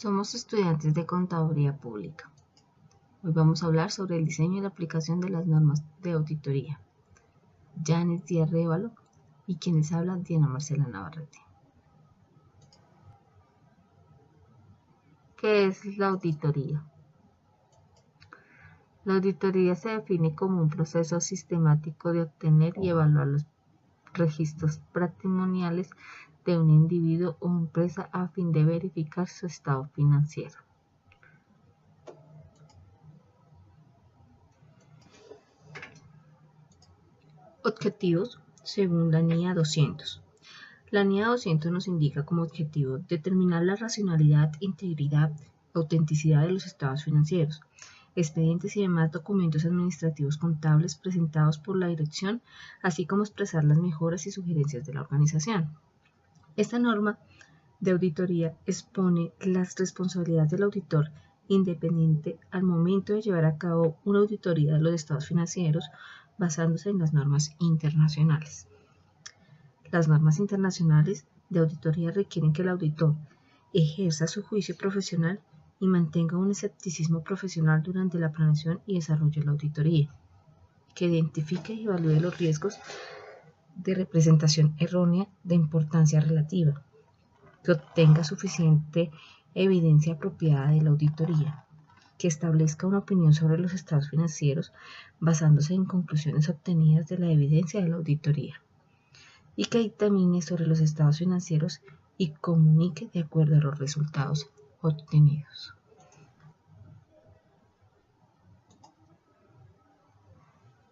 Somos estudiantes de Contaduría Pública. Hoy vamos a hablar sobre el diseño y la aplicación de las normas de auditoría. Yanis Díaz Révalo y quienes hablan Diana Marcela Navarrete. ¿Qué es la auditoría? La auditoría se define como un proceso sistemático de obtener y evaluar los registros patrimoniales de un individuo o empresa a fin de verificar su estado financiero. Objetivos según la NIA 200. La NIA 200 nos indica como objetivo determinar la racionalidad, integridad, autenticidad de los estados financieros, expedientes y demás documentos administrativos contables presentados por la dirección, así como expresar las mejoras y sugerencias de la organización. Esta norma de auditoría expone las responsabilidades del auditor independiente al momento de llevar a cabo una auditoría de los estados financieros basándose en las normas internacionales. Las normas internacionales de auditoría requieren que el auditor ejerza su juicio profesional y mantenga un escepticismo profesional durante la planeación y desarrollo de la auditoría, que identifique y evalúe los riesgos de representación errónea de importancia relativa, que obtenga suficiente evidencia apropiada de la auditoría, que establezca una opinión sobre los estados financieros basándose en conclusiones obtenidas de la evidencia de la auditoría, y que dictamine sobre los estados financieros y comunique de acuerdo a los resultados obtenidos.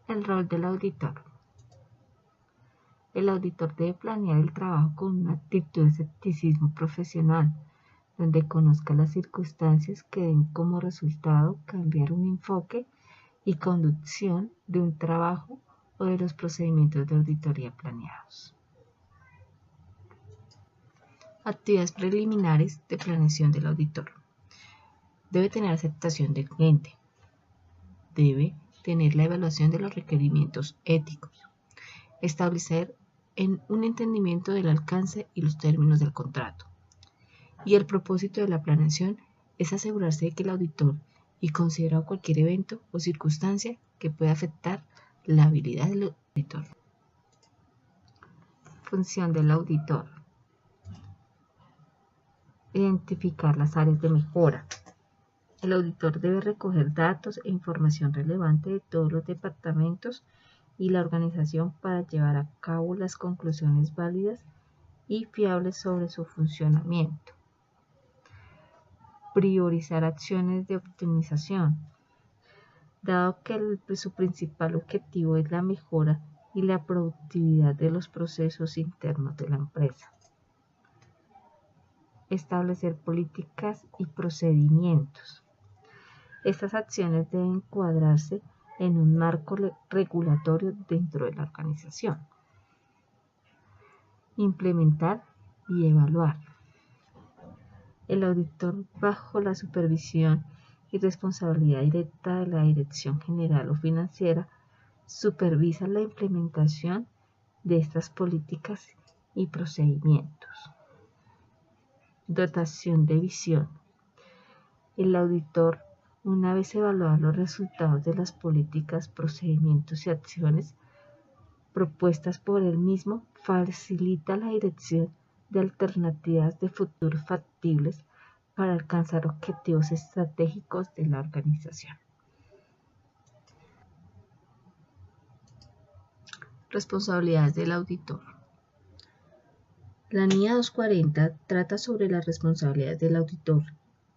El rol del auditor. El auditor debe planear el trabajo con una actitud de escepticismo profesional, donde conozca las circunstancias que den como resultado cambiar un enfoque y conducción de un trabajo o de los procedimientos de auditoría planeados. Actividades preliminares de planeación del auditor. Debe tener aceptación del cliente. Debe tener la evaluación de los requerimientos éticos. Establecer un entendimiento del alcance y los términos del contrato. Y el propósito de la planeación es asegurarse de que el auditor y considerado cualquier evento o circunstancia que pueda afectar la habilidad del auditor. Función del auditor. Identificar las áreas de mejora. El auditor debe recoger datos e información relevante de todos los departamentos y la organización para llevar a cabo las conclusiones válidas y fiables sobre su funcionamiento. Priorizar acciones de optimización. Dado que su principal objetivo es la mejora y la productividad de los procesos internos de la empresa. Establecer políticas y procedimientos. Estas acciones deben encuadrarse en un marco regulatorio dentro de la organización. Implementar y evaluar. El auditor, bajo la supervisión y responsabilidad directa de la Dirección General o Financiera, supervisa la implementación de estas políticas y procedimientos. Dotación de visión. El auditor, una vez evaluados los resultados de las políticas, procedimientos y acciones propuestas por él mismo, facilita la dirección de alternativas de futuro factibles para alcanzar objetivos estratégicos de la organización. Responsabilidades del auditor. La NIA 240 trata sobre las responsabilidades del auditor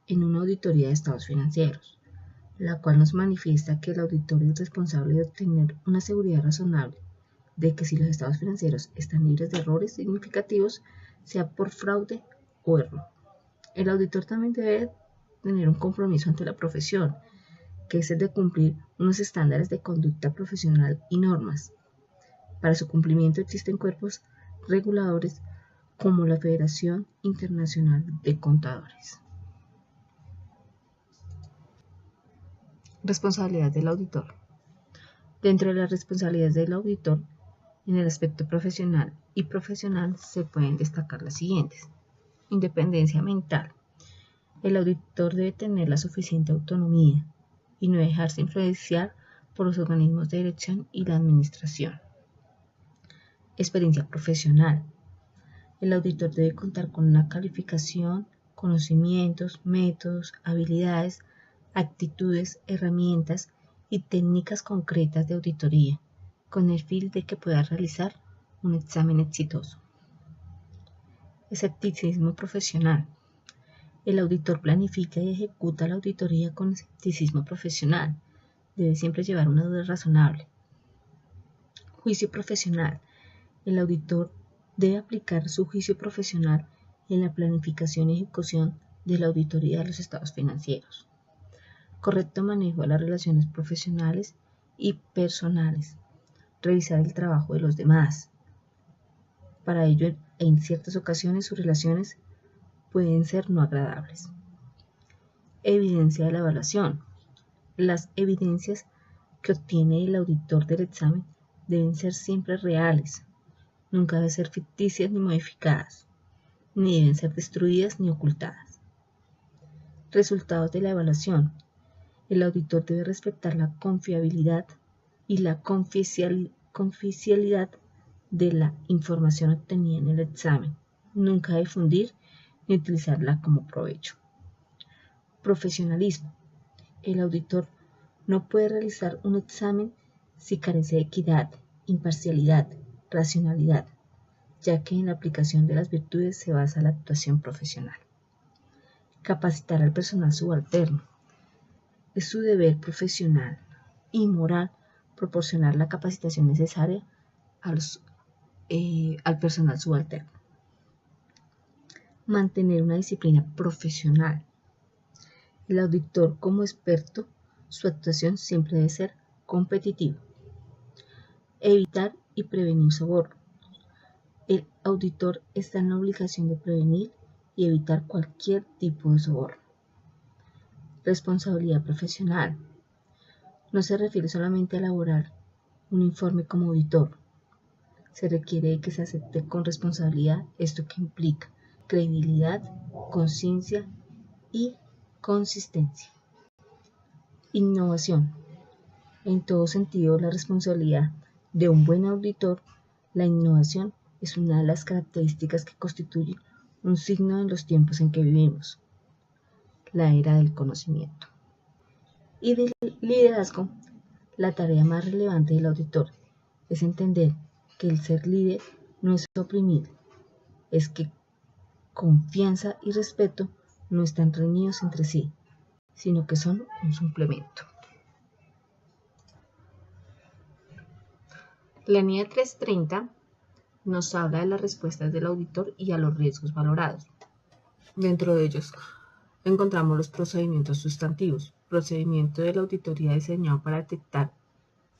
en una auditoría de estados financieros, la cual nos manifiesta que el auditor es responsable de obtener una seguridad razonable de que si los estados financieros están libres de errores significativos, sea por fraude o error. El auditor también debe tener un compromiso ante la profesión, que es el de cumplir unos estándares de conducta profesional y normas. Para su cumplimiento existen cuerpos reguladores como la Federación Internacional de Contadores. Responsabilidad del auditor. Dentro de las responsabilidades del auditor, en el aspecto profesional se pueden destacar las siguientes. Independencia mental. El auditor debe tener la suficiente autonomía y no dejarse influenciar por los organismos de dirección y la administración. Experiencia profesional. El auditor debe contar con una calificación, conocimientos, métodos, habilidades, actitudes, herramientas y técnicas concretas de auditoría, con el fin de que pueda realizar un examen exitoso. Escepticismo profesional. El auditor planifica y ejecuta la auditoría con escepticismo profesional. Debe siempre llevar una duda razonable. Juicio profesional. El auditor debe aplicar su juicio profesional en la planificación y ejecución de la auditoría de los estados financieros. Correcto manejo de las relaciones profesionales y personales. Revisar el trabajo de los demás. Para ello, en ciertas ocasiones sus relaciones pueden ser no agradables. Evidencia de la evaluación. Las evidencias que obtiene el auditor del examen deben ser siempre reales. Nunca deben ser ficticias ni modificadas, ni deben ser destruidas ni ocultadas. Resultados de la evaluación. El auditor debe respetar la confiabilidad y la confidencialidad de la información obtenida en el examen. Nunca difundir ni utilizarla como provecho. Profesionalismo. El auditor no puede realizar un examen si carece de equidad, imparcialidad, racionalidad, ya que en la aplicación de las virtudes se basa la actuación profesional. Capacitar al personal subalterno. Es su deber profesional y moral proporcionar la capacitación necesaria al personal subalterno. Mantener una disciplina profesional. El auditor, como experto, su actuación siempre debe ser competitiva. Evitar y prevenir soborno. El auditor está en la obligación de prevenir y evitar cualquier tipo de soborno. Responsabilidad profesional. No se refiere solamente a elaborar un informe como auditor. Se requiere que se acepte con responsabilidad esto que implica credibilidad, conciencia y consistencia. Innovación. En todo sentido, la responsabilidad de un buen auditor, la innovación es una de las características que constituye un signo en los tiempos en que vivimos, la era del conocimiento. Y del liderazgo, la tarea más relevante del auditor es entender que el ser líder no es oprimir, es que confianza y respeto no están reñidos entre sí, sino que son un suplemento. La NIA 330 nos habla de las respuestas del auditor y a los riesgos valorados. Dentro de ellos encontramos los procedimientos sustantivos, procedimiento de la auditoría diseñado para detectar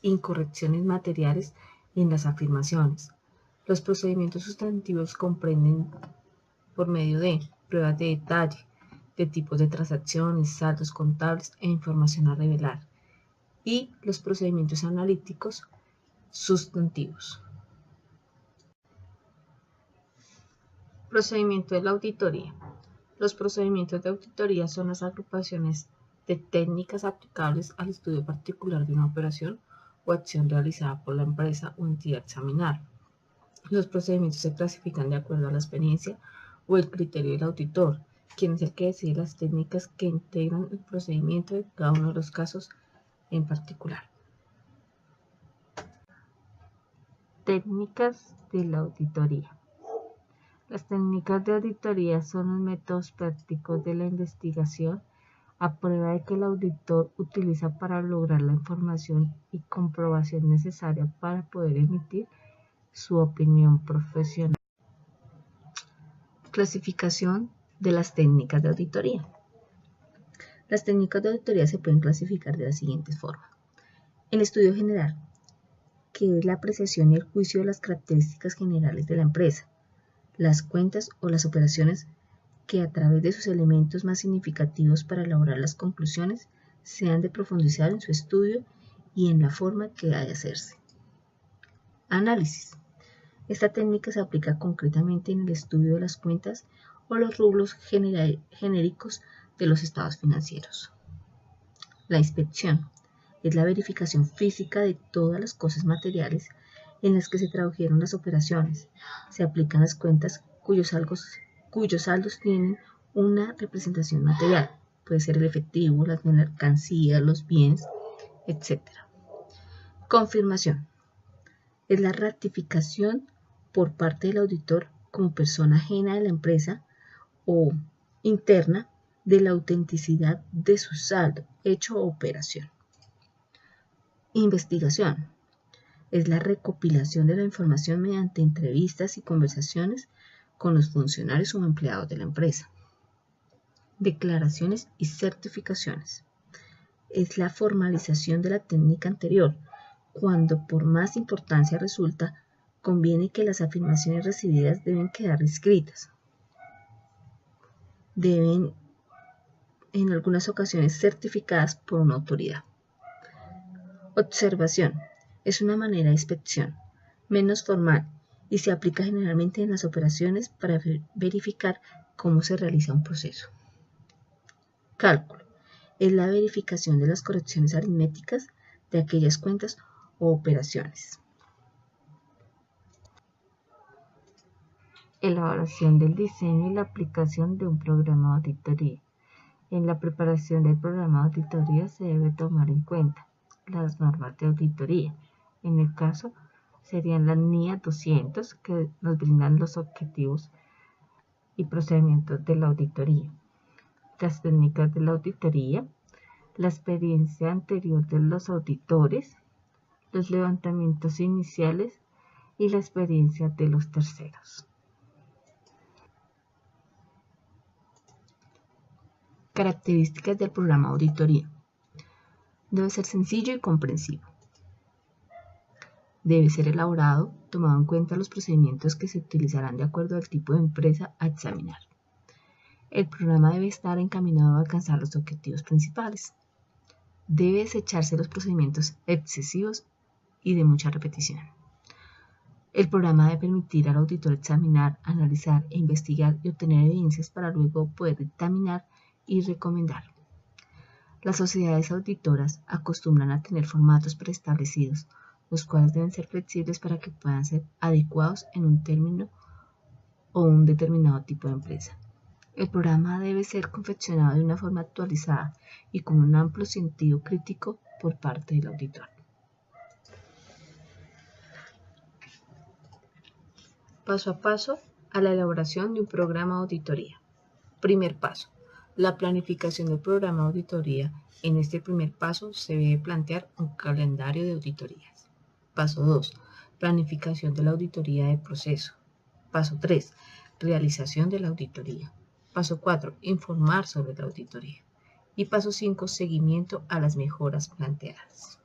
incorrecciones materiales en las afirmaciones. Los procedimientos sustantivos comprenden por medio de pruebas de detalle, de tipos de transacciones, saldos contables e información a revelar, y los procedimientos analíticos sustantivos. Procedimiento de la auditoría. Los procedimientos de auditoría son las agrupaciones de técnicas aplicables al estudio particular de una operación o acción realizada por la empresa o entidad examinar. Los procedimientos se clasifican de acuerdo a la experiencia o el criterio del auditor, quien es el que decide las técnicas que integran el procedimiento de cada uno de los casos en particular. Técnicas de la auditoría. Las técnicas de auditoría son los métodos prácticos de la investigación a prueba de que el auditor utiliza para lograr la información y comprobación necesaria para poder emitir su opinión profesional. Clasificación de las técnicas de auditoría. Las técnicas de auditoría se pueden clasificar de la siguiente forma. El estudio general, que es la apreciación y el juicio de las características generales de la empresa, las cuentas o las operaciones que a través de sus elementos más significativos para elaborar las conclusiones se han de profundizar en su estudio y en la forma que ha de hacerse. Análisis. Esta técnica se aplica concretamente en el estudio de las cuentas o los rubros genéricos de los estados financieros. La inspección es la verificación física de todas las cosas materiales en las que se tradujeron las operaciones. Se aplican las cuentas cuyos saldos tienen una representación material. Puede ser el efectivo, las mercancías, los bienes, etc. Confirmación es la ratificación por parte del auditor como persona ajena de la empresa o interna de la autenticidad de su saldo, hecho o operación. Investigación es la recopilación de la información mediante entrevistas y conversaciones con los funcionarios o empleados de la empresa. Declaraciones y certificaciones es la formalización de la técnica anterior, cuando por más importancia resulta, conviene que las afirmaciones recibidas deben quedar escritas. Deben, en algunas ocasiones, certificadas por una autoridad. Observación es una manera de inspección menos formal y se aplica generalmente en las operaciones para verificar cómo se realiza un proceso. Cálculo es la verificación de las correcciones aritméticas de aquellas cuentas o operaciones. Elaboración del diseño y la aplicación de un programa de auditoría. En la preparación del programa de auditoría se debe tomar en cuenta las normas de auditoría. En el caso serían la NIA 200, que nos brindan los objetivos y procedimientos de la auditoría, las técnicas de la auditoría, la experiencia anterior de los auditores, los levantamientos iniciales y la experiencia de los terceros. Características del programa de auditoría. Debe ser sencillo y comprensivo. Debe ser elaborado, tomando en cuenta los procedimientos que se utilizarán de acuerdo al tipo de empresa a examinar. El programa debe estar encaminado a alcanzar los objetivos principales. Debe desecharse los procedimientos excesivos y de mucha repetición. El programa debe permitir al auditor examinar, analizar e investigar y obtener evidencias para luego poder dictaminar y recomendar. Las sociedades auditoras acostumbran a tener formatos preestablecidos, los cuales deben ser flexibles para que puedan ser adecuados en un término o un determinado tipo de empresa. El programa debe ser confeccionado de una forma actualizada y con un amplio sentido crítico por parte del auditor. Paso a paso a la elaboración de un programa de auditoría. Primer paso, la planificación del programa de auditoría. En este primer paso se debe plantear un calendario de auditorías. Paso 2, planificación de la auditoría de proceso. Paso 3, realización de la auditoría. Paso 4, informar sobre la auditoría. Y paso 5, seguimiento a las mejoras planteadas.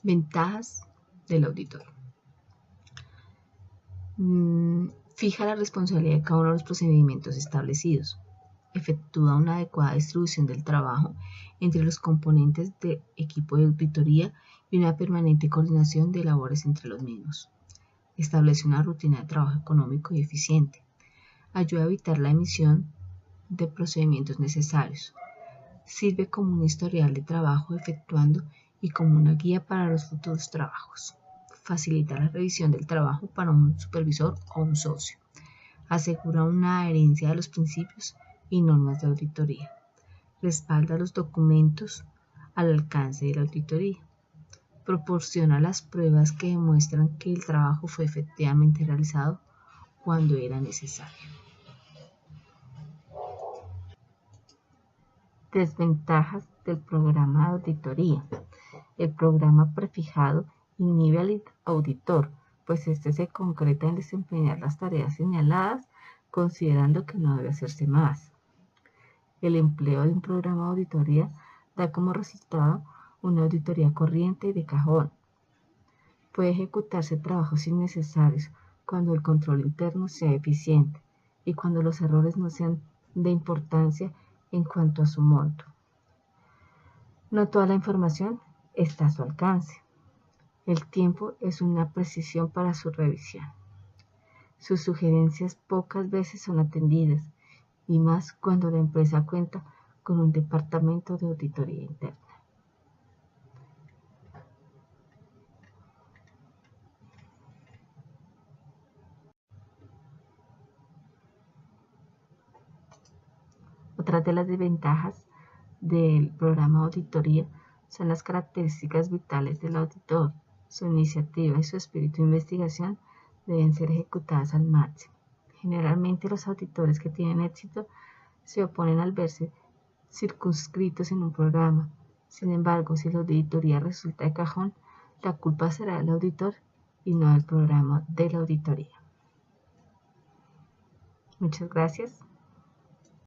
Ventajas del auditor. Fija la responsabilidad de cada uno de los procedimientos establecidos. Efectúa una adecuada distribución del trabajo entre los componentes del equipo de auditoría y una permanente coordinación de labores entre los mismos. Establece una rutina de trabajo económico y eficiente. Ayuda a evitar la emisión de procedimientos necesarios. Sirve como un historial de trabajo efectuando y como una guía para los futuros trabajos. Facilita la revisión del trabajo para un supervisor o un socio. Asegura una adherencia de los principios y normas de auditoría. Respalda los documentos al alcance de la auditoría. Proporciona las pruebas que demuestran que el trabajo fue efectivamente realizado cuando era necesario. Desventajas del programa de auditoría. El programa prefijado inhibe al auditor, pues este se concreta en desempeñar las tareas señaladas, considerando que no debe hacerse más. El empleo de un programa de auditoría da como resultado una auditoría corriente y de cajón. Puede ejecutarse trabajos innecesarios cuando el control interno sea eficiente y cuando los errores no sean de importancia en cuanto a su monto. No toda la información está a su alcance. El tiempo es una precisión para su revisión. Sus sugerencias pocas veces son atendidas, y más cuando la empresa cuenta con un departamento de auditoría interna. Otras de las desventajas del programa de auditoría son las características vitales del auditor. Su iniciativa y su espíritu de investigación deben ser ejecutadas al máximo. Generalmente los auditores que tienen éxito se oponen al verse circunscritos en un programa. Sin embargo, si la auditoría resulta de cajón, la culpa será del auditor y no del programa de la auditoría. Muchas gracias.